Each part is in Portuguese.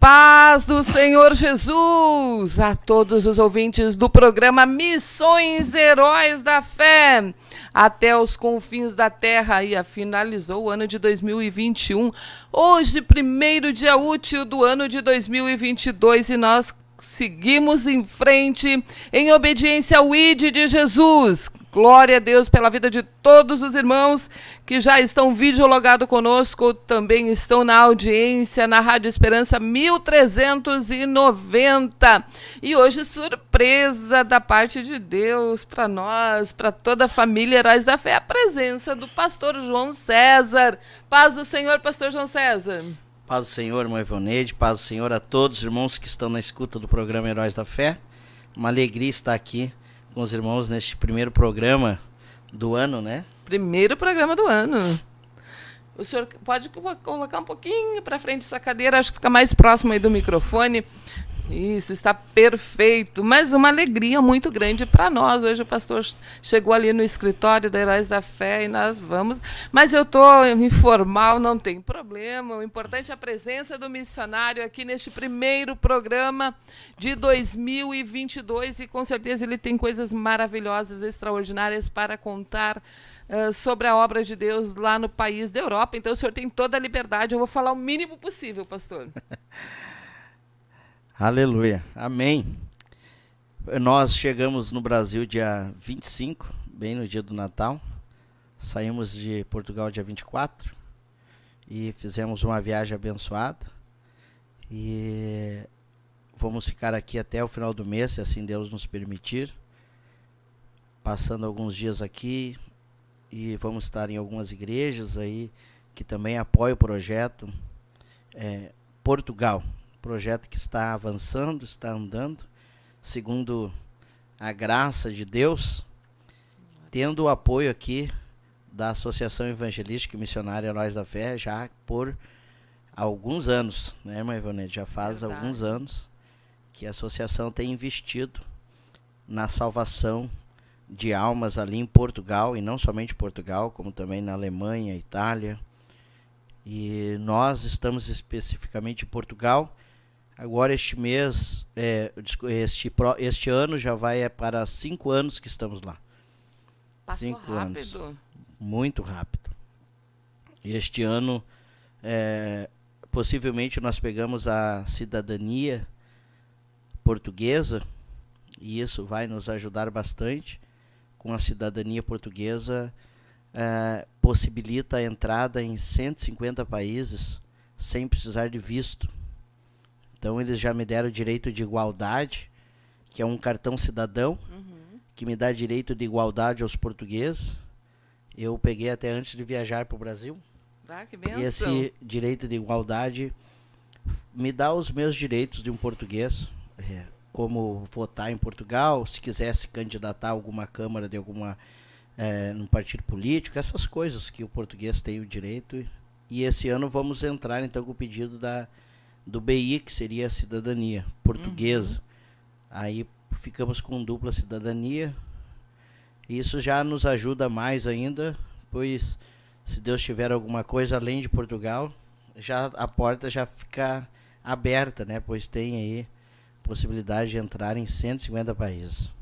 paz do Senhor Jesus a todos os ouvintes do programa Missões Heróis da Fé, até os confins da terra. E finalizou o ano de 2021, hoje, primeiro dia útil do ano de 2022, e nós seguimos em frente em obediência ao ID de Jesus. Glória a Deus pela vida de todos os irmãos que já estão videologados conosco, também estão na audiência, na Rádio Esperança 1390. E hoje, surpresa da parte de Deus para nós, para toda a família Heróis da Fé, a presença do pastor João César. Paz do Senhor, pastor João César. Paz do Senhor, irmã Ivoneide, paz do Senhor a todos os irmãos que estão na escuta do programa Heróis da Fé. Uma alegria estar aqui com os irmãos neste primeiro programa do ano, né? Primeiro programa do ano. O senhor pode colocar um pouquinho para frente essa cadeira, acho que fica mais próximo aí do microfone. Isso, está perfeito. Mas uma alegria muito grande para nós. Hoje o pastor chegou ali no escritório da Heróis da Fé e nós vamos. Mas eu estou informal, não tem problema. O importante é a presença do missionário aqui neste primeiro programa de 2022. E com certeza ele tem coisas maravilhosas, extraordinárias para contar sobre a obra de Deus lá no país da Europa. Então o senhor tem toda a liberdade. Eu vou falar o mínimo possível, pastor. Aleluia, amém. Nós chegamos no Brasil dia 25, bem no dia do Natal. Saímos de Portugal dia 24 e fizemos uma viagem abençoada. E vamos ficar aqui até o final do mês, se assim Deus nos permitir. Passando alguns dias aqui e vamos estar em algumas igrejas aí que também apoiam o projeto Portugal. Projeto que está avançando, está andando, segundo a graça de Deus, tendo o apoio aqui da Associação Evangelística e Missionária Heróis da Fé já por alguns anos, né, irmã Ivoneide? Já faz alguns anos que a associação tem investido na salvação de almas ali em Portugal, e não somente Portugal, como também na Alemanha, Itália. E nós estamos especificamente em Portugal. Agora este mês, este ano já vai para 5 anos que estamos lá. Passou 5 rápido. anos. Muito rápido. Este ano, possivelmente nós pegamos a cidadania portuguesa, e isso vai nos ajudar bastante. Com a cidadania portuguesa, possibilita a entrada em 150 países sem precisar de visto. Então eles já me deram o direito de igualdade, que é um cartão cidadão, que me dá direito de igualdade aos portugueses. Eu peguei até antes de viajar para o Brasil. Que bênção. E esse direito de igualdade me dá os meus direitos de um português, como votar em Portugal, se quiser se candidatar a alguma câmara de alguma num partido político, essas coisas que o português tem o direito. E esse ano vamos entrar então com o pedido do BI, que seria a cidadania portuguesa. Aí ficamos com dupla cidadania. Isso já nos ajuda mais ainda, pois se Deus tiver alguma coisa além de Portugal, já a porta já fica aberta, né? Pois tem aí possibilidade de entrar em 150 países.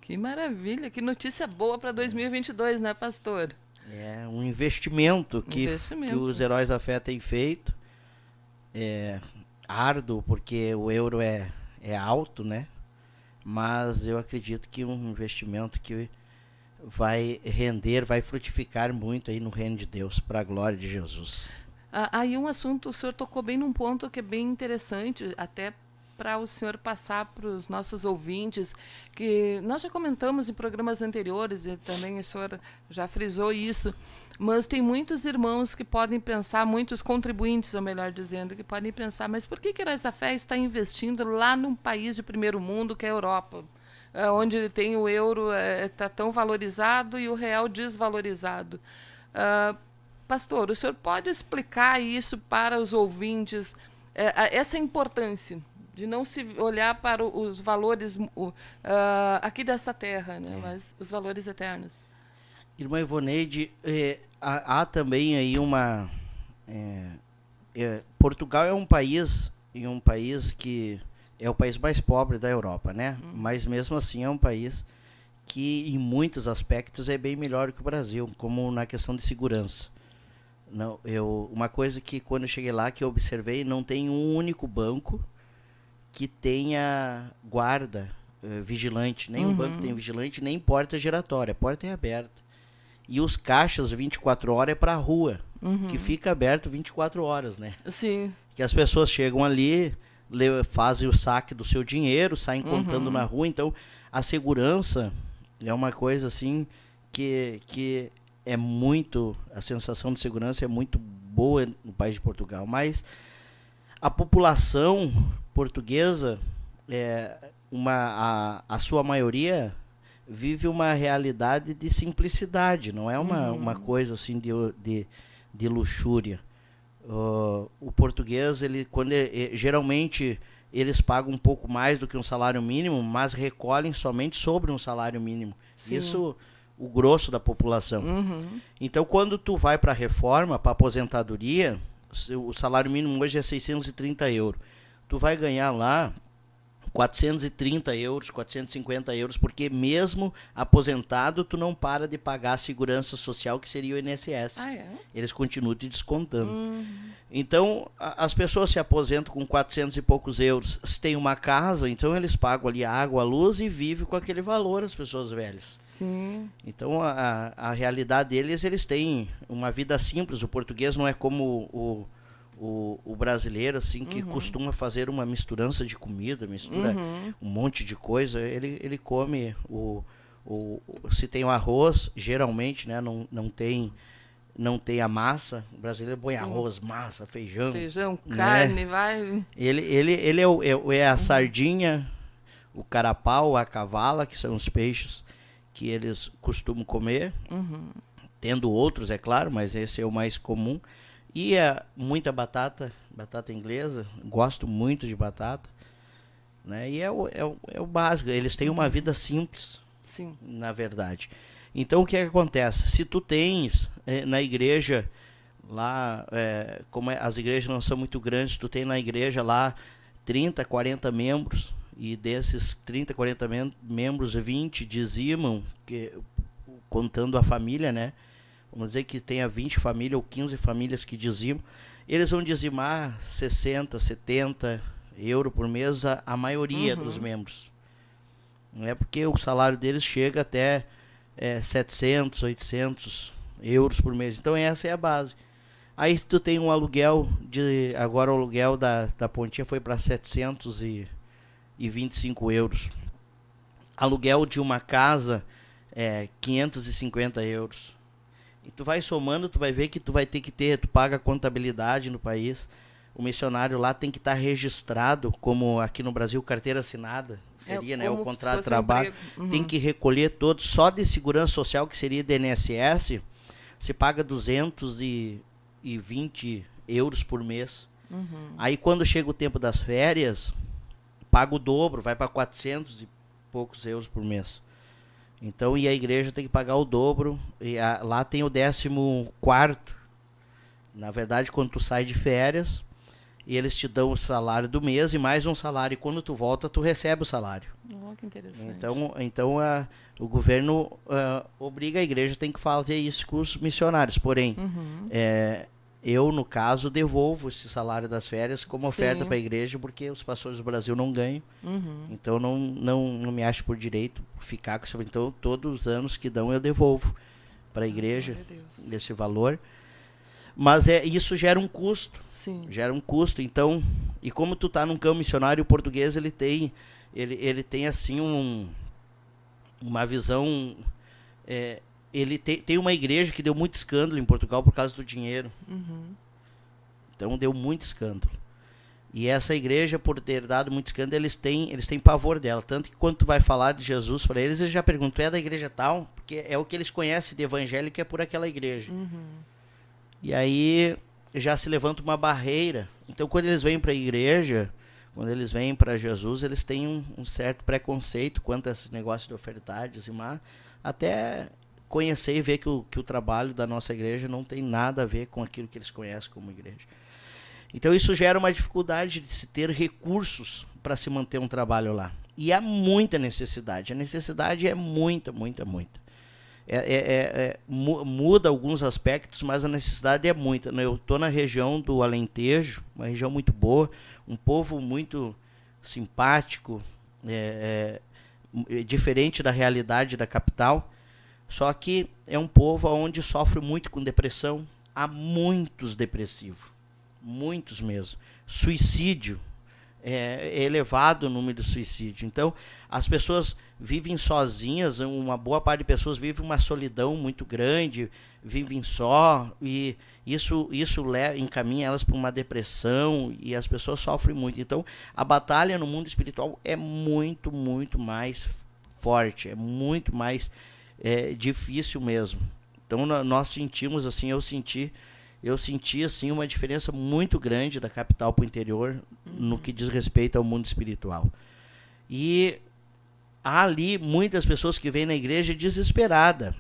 Que maravilha, que notícia boa para 2022, né, pastor? É um investimento que os Heróis da Fé têm feito. Árduo, porque o euro é alto, né? Mas eu acredito que um investimento que vai render, vai frutificar muito aí no reino de Deus, para a glória de Jesus. Aí um assunto, o senhor tocou bem num ponto que é bem interessante, até para o senhor passar para os nossos ouvintes, que nós já comentamos em programas anteriores, e também o senhor já frisou isso, mas tem muitos irmãos que podem pensar, muitos contribuintes, ou melhor dizendo, que podem pensar, mas por que Heróis da Fé está investindo lá num país de primeiro mundo, que é a Europa, onde tem o euro está tão valorizado e o real desvalorizado? Pastor, o senhor pode explicar isso para os ouvintes, essa importância de não se olhar para os valores aqui desta terra, né? Mas os valores eternos. Irmã Ivoneide, há também aí uma... Portugal é um país em um país que é o país mais pobre da Europa, né? Mas mesmo assim é um país que em muitos aspectos é bem melhor que o Brasil, como na questão de segurança. Não, uma coisa que quando eu cheguei lá que eu observei, não tem um único banco que tenha guarda, vigilante. Nenhum banco tem vigilante, nem porta giratória. A porta é aberta. E os caixas 24 horas é para a rua, que fica aberto 24 horas, né? Sim. Que as pessoas chegam ali, fazem o saque do seu dinheiro, saem contando na rua. Então, a segurança é uma coisa assim que é muito... A sensação de segurança é muito boa no país de Portugal. Mas a população portuguesa, a sua maioria vive uma realidade de simplicidade, não é uma coisa assim de luxúria. O português, geralmente eles pagam um pouco mais do que um salário mínimo, mas recolhem somente sobre um salário mínimo. Sim. Isso, o grosso da população. Então, quando tu vai para a reforma, para a aposentadoria, o salário mínimo hoje é 630 euros. Tu vai ganhar lá 430 euros, 450 euros, porque mesmo aposentado, tu não para de pagar a segurança social, que seria o INSS. Ah, é? Eles continuam te descontando. Então, as pessoas se aposentam com 400 e poucos euros. Se tem uma casa, então eles pagam ali a água, a luz e vivem com aquele valor, as pessoas velhas. Sim. Então, a realidade deles, eles têm uma vida simples. O português não é como o brasileiro, assim, que costuma fazer uma misturança de comida, mistura um monte de coisa. Ele come se tem o arroz, geralmente, né, não tem a massa. O brasileiro põe arroz, massa, feijão. Feijão, né? carne, vai. Ele é a sardinha, o carapau, a cavala, que são os peixes que eles costumam comer. Tendo outros, é claro, mas esse é o mais comum. E muita batata inglesa, gosto muito de batata, né? E é o básico, eles têm uma vida simples, Sim. na verdade. Então, o que acontece? Se tu tens na igreja, lá, como as igrejas não são muito grandes, tu tem na igreja lá 30, 40 membros, e desses 30, 40 membros, 20 dizimam, contando a família, né? Vamos dizer que tenha 20 famílias ou 15 famílias que dizimam. Eles vão dizimar 60, 70 euros por mês a maioria dos membros. Não é porque o salário deles chega até 700, 800 euros por mês. Então essa é a base. Aí tu tem um aluguel, agora o aluguel da Pontinha foi para 725 euros. Aluguel de uma casa 550 euros. E tu vai somando, tu vai ver que tu vai ter que tu paga contabilidade no país. O missionário lá tem que estar registrado, como aqui no Brasil, carteira assinada, seria, né, o contrato de trabalho. Tem que recolher todos, só de segurança social, que seria de INSS, se paga 220 euros por mês. Aí quando chega o tempo das férias, paga o dobro, vai para 400 e poucos euros por mês. Então, e a igreja tem que pagar o dobro. E lá tem o 14º. Na verdade, quando tu sai de férias, e eles te dão o salário do mês e mais um salário. E quando tu volta, tu recebe o salário. Oh, que interessante. Então o governo obriga a igreja, tem que fazer isso com os missionários. Porém, eu, no caso, devolvo esse salário das férias como oferta para a igreja, porque os pastores do Brasil não ganham. Então, não me acho por direito ficar com isso. Então, todos os anos que dão, eu devolvo para a igreja esse valor. Mas isso gera um custo. Sim. Gera um custo. Então, e como tu tá num campo missionário, o português, ele tem assim, uma visão... ele tem uma igreja que deu muito escândalo em Portugal por causa do dinheiro. Então deu muito escândalo. E essa igreja, por ter dado muito escândalo, eles têm pavor dela. Tanto que quando tu vai falar de Jesus para eles já perguntam, tu é da igreja tal? Porque é o que eles conhecem de evangélico, é por aquela igreja. E aí já se levanta uma barreira. Então quando eles vêm para a igreja, quando eles vêm para Jesus, eles têm um certo preconceito quanto a esse negócio de ofertar, dizimar, até conhecer e ver que o trabalho da nossa igreja não tem nada a ver com aquilo que eles conhecem como igreja. Então isso gera uma dificuldade de se ter recursos para se manter um trabalho lá. E há muita necessidade. A necessidade é muita, muita, muita. Muda alguns aspectos, mas a necessidade é muita. Eu estou na região do Alentejo, uma região muito boa, um povo muito simpático, diferente da realidade da capital, só que é um povo onde sofre muito com depressão. Há muitos depressivos, muitos mesmo. Suicídio, é elevado o número de suicídio. Então, as pessoas vivem sozinhas, uma boa parte de pessoas vive uma solidão muito grande, vivem só, e isso encaminha elas para uma depressão, e as pessoas sofrem muito. Então, a batalha no mundo espiritual é muito, muito mais forte, é muito mais difícil mesmo. Então, nós sentimos assim, eu senti assim uma diferença muito grande da capital para o interior no que diz respeito ao mundo espiritual. E há ali muitas pessoas que vêm na igreja desesperada.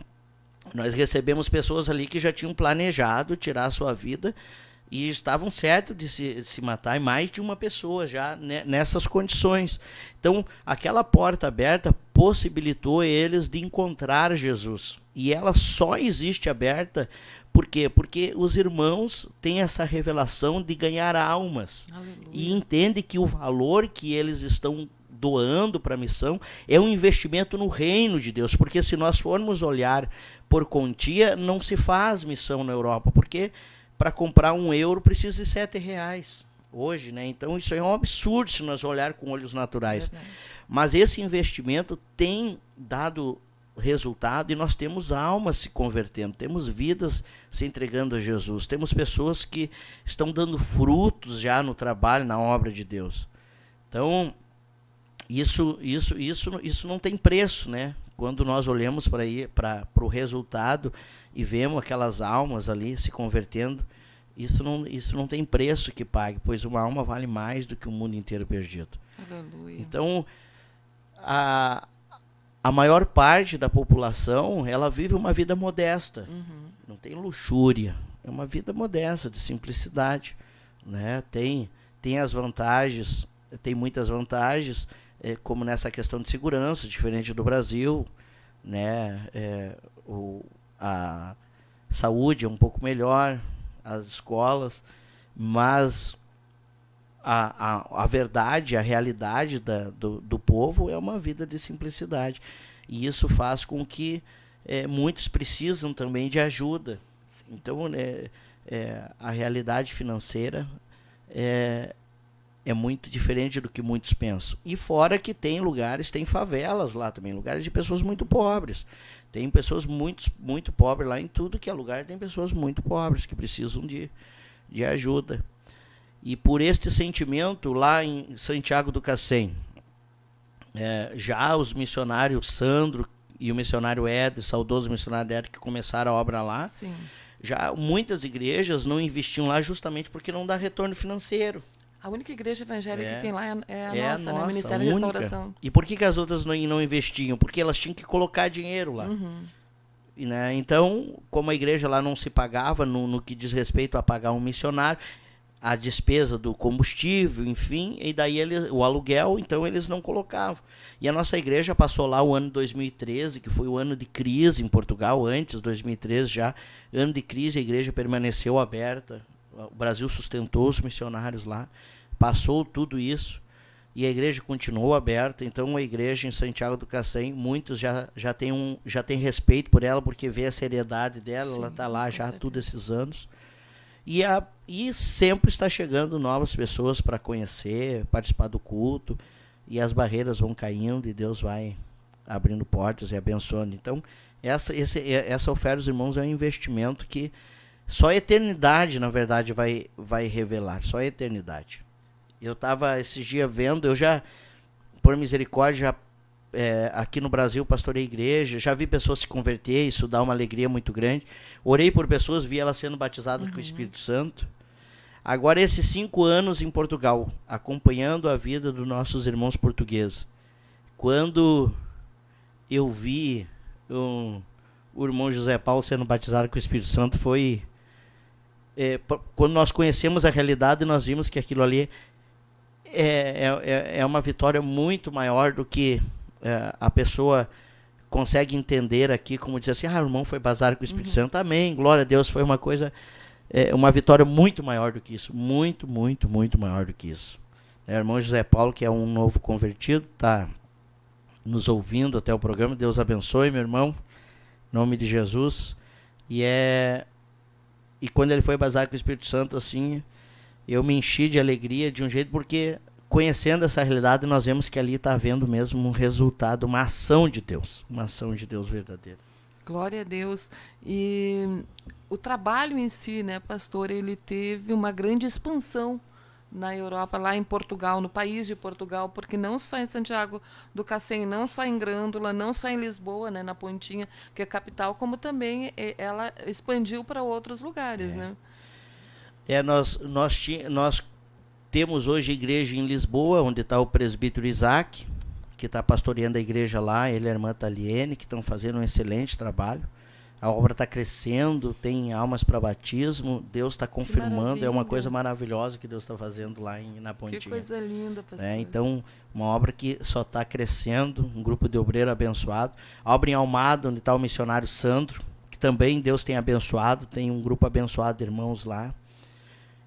Nós recebemos pessoas ali que já tinham planejado tirar a sua vida e estavam certos de se matar, e mais de uma pessoa já nessas condições. Então, aquela porta aberta possibilitou eles de encontrar Jesus. E ela só existe aberta, por quê? Porque os irmãos têm essa revelação de ganhar almas. Aleluia. E entendem que o valor que eles estão doando para a missão é um investimento no reino de Deus. Porque se nós formos olhar por quantia, não se faz missão na Europa, porque para comprar €1 precisa de R$7 hoje, né? Então isso é um absurdo se nós olhar com olhos naturais. Verdade. Mas esse investimento tem dado resultado, e nós temos almas se convertendo, temos vidas se entregando a Jesus, temos pessoas que estão dando frutos já no trabalho, na obra de Deus. Então, isso não tem preço, né? Quando nós olhamos para o resultado e vemos aquelas almas ali se convertendo, isso não tem preço que pague, pois uma alma vale mais do que o mundo inteiro perdido. Aleluia. Então, a maior parte da população, ela vive uma vida modesta. Não tem luxúria. É uma vida modesta, de simplicidade, né? Tem as vantagens, tem muitas vantagens, como nessa questão de segurança, diferente do Brasil, né? A saúde é um pouco melhor, as escolas, mas a verdade, a realidade do povo é uma vida de simplicidade. E isso faz com que muitos precisam também de ajuda. Sim. Então, a realidade financeira é muito diferente do que muitos pensam. E fora que tem favelas lá também, lugares de pessoas muito pobres. Tem pessoas muito pobres lá, em tudo que é lugar tem pessoas muito pobres que precisam de ajuda. E por este sentimento, lá em Santiago do Cacém, já os missionários Sandro e o missionário Éder, saudoso missionário Éder, que começaram a obra lá, sim, já muitas igrejas não investiam lá justamente porque não dá retorno financeiro. A única igreja evangélica que tem lá é a nossa, né? O Ministério da Restauração. E por que as outras não investiam? Porque elas tinham que colocar dinheiro lá. E, né? Então, como a igreja lá não se pagava no que diz respeito a pagar um missionário, a despesa do combustível, enfim, e daí o aluguel, então eles não colocavam. E a nossa igreja passou lá o ano 2013, que foi o ano de crise em Portugal, antes de 2013 já, ano de crise, a igreja permaneceu aberta, o Brasil sustentou os missionários lá, passou tudo isso, e a igreja continuou aberta. Então a igreja em Santiago do Cacém, muitos já têm respeito por ela, porque vê a seriedade dela. Sim, ela está lá já há todos esses anos. E sempre está chegando novas pessoas para conhecer, participar do culto, e as barreiras vão caindo e Deus vai abrindo portas e abençoando. Então, essa oferta dos irmãos é um investimento que só a eternidade, na verdade, vai revelar, só a eternidade. Eu estava esses dias vendo, eu já, por misericórdia, aqui no Brasil pastorei igreja, já vi pessoas se converter, isso dá uma alegria muito grande. Orei por pessoas, vi elas sendo batizadas com o Espírito Santo. Agora, esses 5 anos em Portugal, acompanhando a vida dos nossos irmãos portugueses, quando eu vi o irmão José Paulo sendo batizado com o Espírito Santo, foi quando nós conhecemos a realidade, nós vimos que aquilo ali é uma vitória muito maior do que a pessoa consegue entender aqui, como dizer assim, o irmão foi bazar com o Espírito Santo, amém, glória a Deus, foi uma coisa, uma vitória muito maior do que isso, muito, muito, muito maior do que isso. O irmão José Paulo, que é um novo convertido, está nos ouvindo até o programa, Deus abençoe, meu irmão, em nome de Jesus, e quando ele foi bazar com o Espírito Santo, assim, eu me enchi de alegria de um jeito, porque conhecendo essa realidade, nós vemos que ali está havendo mesmo um resultado, uma ação de Deus verdadeira. Glória a Deus. E o trabalho em si, né, pastor, ele teve uma grande expansão na Europa, lá em Portugal, no país de Portugal, porque não só em Santiago do Cacém, não só em Grândola, não só em Lisboa, né, na Pontinha, que é a capital, como também ela expandiu para outros lugares, né? Nós temos hoje igreja em Lisboa, onde está o presbítero Isaac, que está pastoreando a igreja lá, ele e a irmã Taliene, que estão fazendo um excelente trabalho. A obra está crescendo, tem almas para batismo, Deus está confirmando, é uma coisa maravilhosa que Deus está fazendo lá na Pontinha. Que coisa linda, pastor. Então, uma obra que só está crescendo, um grupo de obreiro abençoado. A obra em Almada, onde está o missionário Sandro, que também Deus tem abençoado, tem um grupo abençoado de irmãos lá.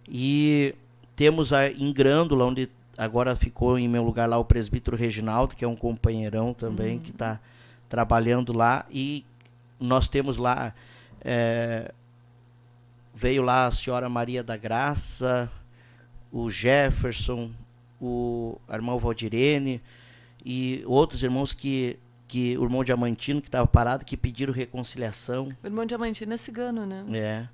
E temos em Grândola, onde agora ficou em meu lugar lá o presbítero Reginaldo, que é um companheirão também, que está trabalhando lá. E nós temos lá, veio lá a senhora Maria da Graça, o Jefferson, a irmã Valdirene e outros irmãos que o irmão Diamantino, que estava parado, que pediram reconciliação. O irmão Diamantino é cigano, né?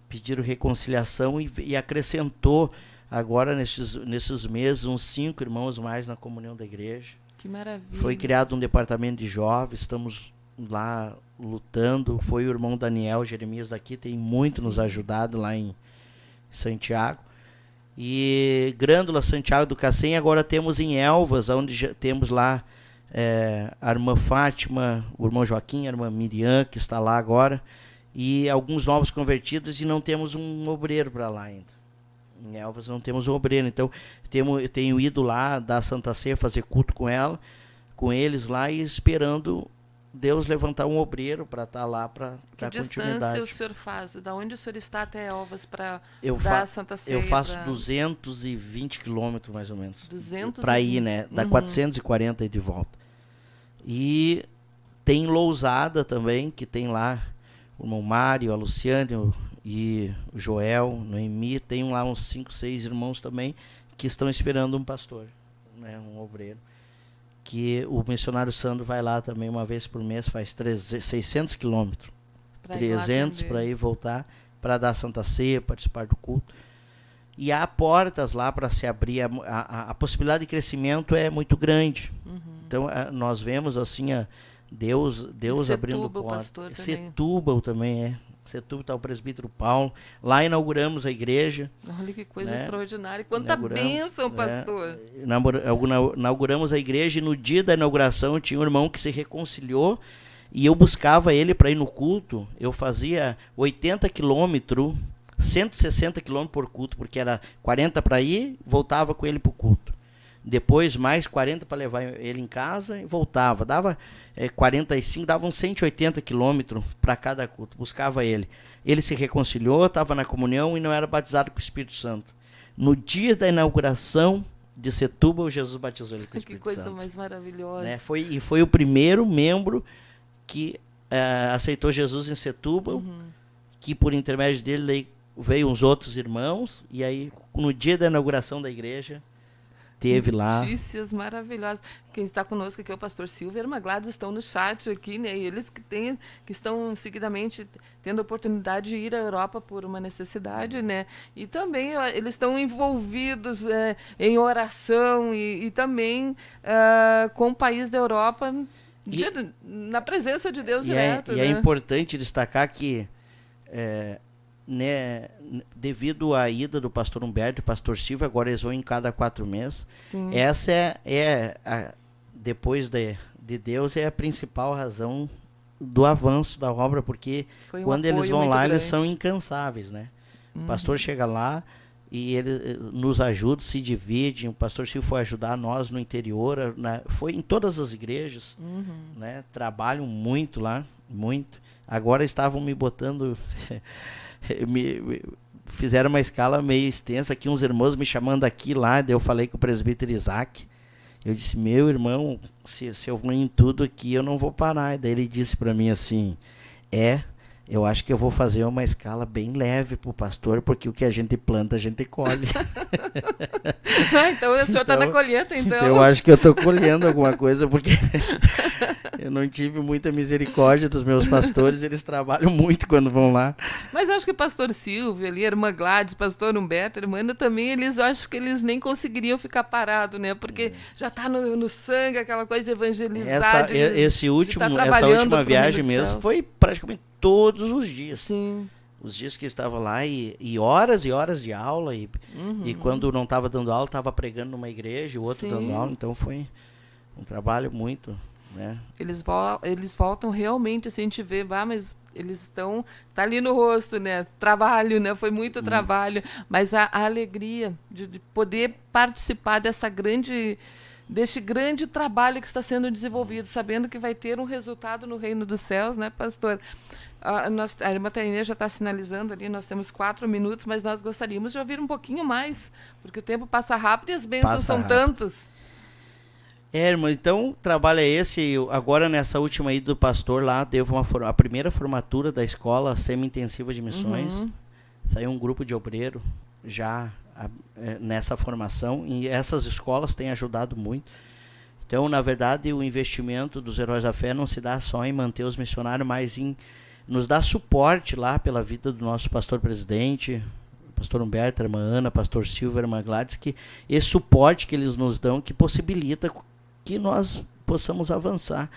Pediram reconciliação e acrescentou agora nesses meses uns 5 irmãos mais na comunhão da igreja. Que maravilha. Foi criado um departamento de jovens, estamos lá lutando. Foi o irmão Daniel Jeremias daqui, tem muito nos ajudado lá em Santiago. E Grândola, Santiago do Cacém, agora temos em Elvas, onde já temos lá a irmã Fátima, o irmão Joaquim, a irmã Miriam, que está lá agora, e alguns novos convertidos, e não temos um obreiro para lá ainda. Em Elvas não temos um obreiro, então eu tenho ido lá dar Santa Ceia, fazer culto com eles lá, e esperando Deus levantar um obreiro para estar lá para dar continuidade. Que distância o senhor faz? Da onde o senhor está até Elvas para dar Santa Ceia? Eu faço 220 quilômetros mais ou menos. 200 para ir, né? Dá 440 e de volta. E tem Lousada também, que tem lá o irmão Mário, a Luciane e o Joel, Noemi. Tem lá uns 5, 6 irmãos também que estão esperando um pastor, né? Um obreiro. Que o missionário Sandro vai lá também uma vez por mês, faz 600 quilômetros. 300 para ir e voltar, para dar Santa Ceia, participar do culto. E há portas lá para se abrir, a possibilidade de crescimento é muito grande. Então nós vemos assim Deus abrindo portas. Setúbal também Setúbal está o presbítero Paulo. Lá inauguramos a igreja. Olha que coisa extraordinária. Quanta bênção, pastor. Inauguramos a igreja, e no dia da inauguração tinha um irmão que se reconciliou, e eu buscava ele para ir no culto. Eu fazia 80 quilômetros, 160 quilômetros por culto, porque era 40 para ir, voltava com ele para o culto. Depois mais 40 para levar ele em casa e voltava. Dava 45, dava uns 180 quilômetros para cada culto. Buscava ele. Ele se reconciliou, estava na comunhão e não era batizado com o Espírito Santo. No dia da inauguração de Setúbal, Jesus batizou ele com o Espírito Santo. Que coisa mais maravilhosa. Né? Foi o primeiro membro que aceitou Jesus em Setúbal, que por intermédio dele veio uns outros irmãos, e aí no dia da inauguração da igreja, teve lá. Notícias maravilhosas. Quem está conosco aqui é o pastor Silvio e a irmã Gladys, estão no chat aqui, né? E eles que estão seguidamente tendo a oportunidade de ir à Europa por uma necessidade, né? E também eles estão envolvidos em oração e também com o país da Europa, na presença de Deus direto. E é importante destacar que né, devido à ida do pastor Humberto e pastor Silvio, agora eles vão em cada 4 meses. Sim. Essa depois de Deus, é a principal razão do avanço da obra, porque quando eles vão lá, eles são incansáveis, né? O pastor chega lá e ele nos ajuda, se divide. O pastor Silvio foi ajudar nós no interior, né? Foi em todas as igrejas, né? Trabalham muito lá, muito. Agora estavam me botando, fizeram uma escala meio extensa aqui, uns irmãos me chamando aqui lá, daí eu falei com o presbítero Isaac. Eu disse, meu irmão, se eu vou em tudo aqui, eu não vou parar. E daí ele disse para mim assim, eu acho que eu vou fazer uma escala bem leve pro pastor, porque o que a gente planta, a gente colhe. Então o senhor está na colheita, então. Eu acho que eu estou colhendo alguma coisa, porque eu não tive muita misericórdia dos meus pastores, eles trabalham muito quando vão lá. Mas eu acho que o pastor Silvio ali, a irmã Gladys, pastor Humberto, a irmã Ana também, eu acho que eles nem conseguiriam ficar parados, né? Porque já está no sangue aquela coisa de evangelizar, essa última viagem mesmo foi praticamente todos os dias. Sim. Os dias que eu estava lá e horas e horas de aula. E quando não estava dando aula, estava pregando numa igreja, o outro dando aula. Então foi um trabalho muito, né? Eles voltam realmente, assim, a gente vê, mas eles estão, tá ali no rosto, né? Trabalho, né? Foi muito trabalho. Mas a alegria de poder participar deste grande trabalho que está sendo desenvolvido, sabendo que vai ter um resultado no reino dos céus, né, pastor? A irmã Tainê já está sinalizando ali, nós temos 4 minutos, mas nós gostaríamos de ouvir um pouquinho mais, porque o tempo passa rápido e as bênçãos são tantas. Irmão, então o trabalho é esse. Agora nessa última aí do pastor lá, teve a primeira formatura da escola semi-intensiva de missões. Saiu um grupo de obreiro já nessa formação, e essas escolas têm ajudado muito. Então, na verdade, o investimento dos Heróis da Fé não se dá só em manter os missionários, mas em nos dar suporte lá pela vida do nosso pastor-presidente, pastor Humberto, irmã Ana, pastor Silvio, irmã Gladys, que esse suporte que eles nos dão, que possibilita que nós possamos avançar.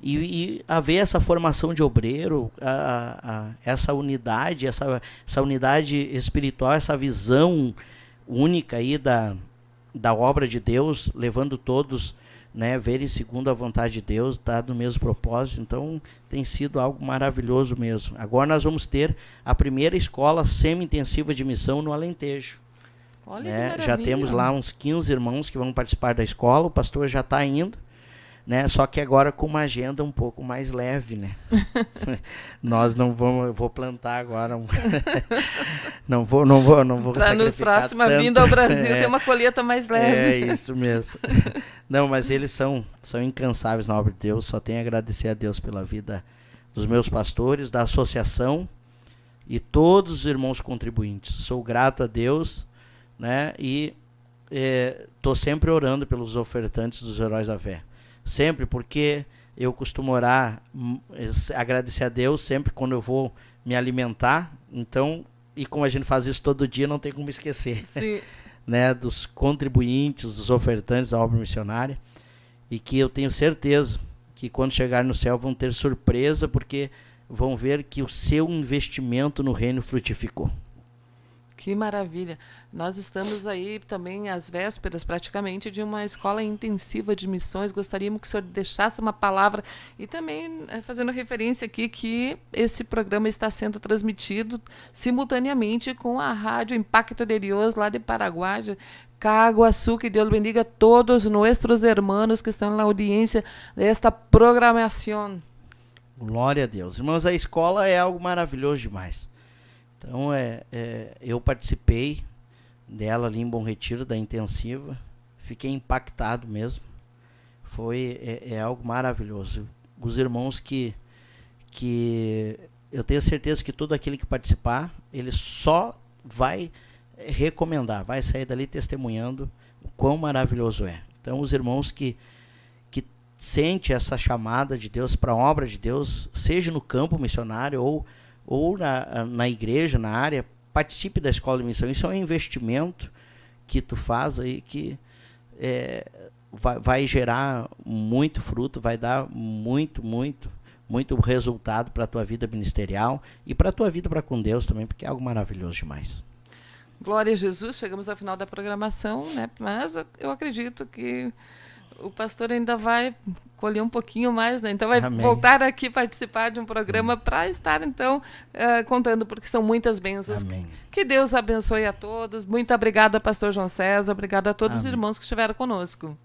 E haver essa formação de obreiro, essa unidade, essa unidade espiritual, essa visão única aí da obra de Deus, levando todos, né, verem segundo a vontade de Deus, tá no mesmo propósito. Então tem sido algo maravilhoso mesmo. Agora nós vamos ter a primeira escola semi-intensiva de missão no Alentejo. Olha, né? Já temos lá uns 15 irmãos que vão participar da escola, o pastor já está indo, né? Só que agora com uma agenda um pouco mais leve, né? Nós não vamos, eu vou plantar agora não vou para no próximo vinda ao Brasil ter uma colheita mais leve. É isso mesmo. Não, mas eles são incansáveis na obra de Deus. Só tenho a agradecer a Deus pela vida dos meus pastores, da associação e todos os irmãos contribuintes. Sou grato a Deus, né? E estou sempre orando pelos ofertantes dos Heróis da Fé. Sempre, porque eu costumo orar, agradecer a Deus sempre quando eu vou me alimentar. Então, e como a gente faz isso todo dia, não tem como esquecer. Sim. Né, dos contribuintes, dos ofertantes da obra missionária. E que eu tenho certeza que quando chegar no céu vão ter surpresa, porque vão ver que o seu investimento no reino frutificou. Que maravilha. Nós estamos aí também às vésperas praticamente de uma escola intensiva de missões. Gostaríamos que o senhor deixasse uma palavra e também fazendo referência aqui que esse programa está sendo transmitido simultaneamente com a Rádio Impacto de Dios lá de Paraguai. Caguaçu, que Deus bendiga a todos nossos irmãos que estão na audiência desta programação. Glória a Deus. Irmãos, a escola é algo maravilhoso demais. Então, eu participei dela ali em Bom Retiro, da intensiva. Fiquei impactado mesmo. É algo maravilhoso. Os irmãos que eu tenho certeza que todo aquele que participar, ele só vai recomendar, vai sair dali testemunhando o quão maravilhoso é. Então, os irmãos que sente essa chamada de Deus para a obra de Deus, seja no campo missionário ou na igreja, na área, participe da escola de missão. Isso é um investimento que tu faz aí que vai gerar muito fruto, vai dar muito resultado para a tua vida ministerial e para a tua vida para com Deus também, porque é algo maravilhoso demais. Glória a Jesus, chegamos ao final da programação, né? Mas eu acredito que o pastor ainda vai colher um pouquinho mais, né? Então vai Amém. voltar aqui participar de um programa para estar, então, contando, porque são muitas bênçãos. Amém. Que Deus abençoe a todos. Muito obrigada, pastor João César. Obrigada a todos os Amém. irmãos que estiveram conosco.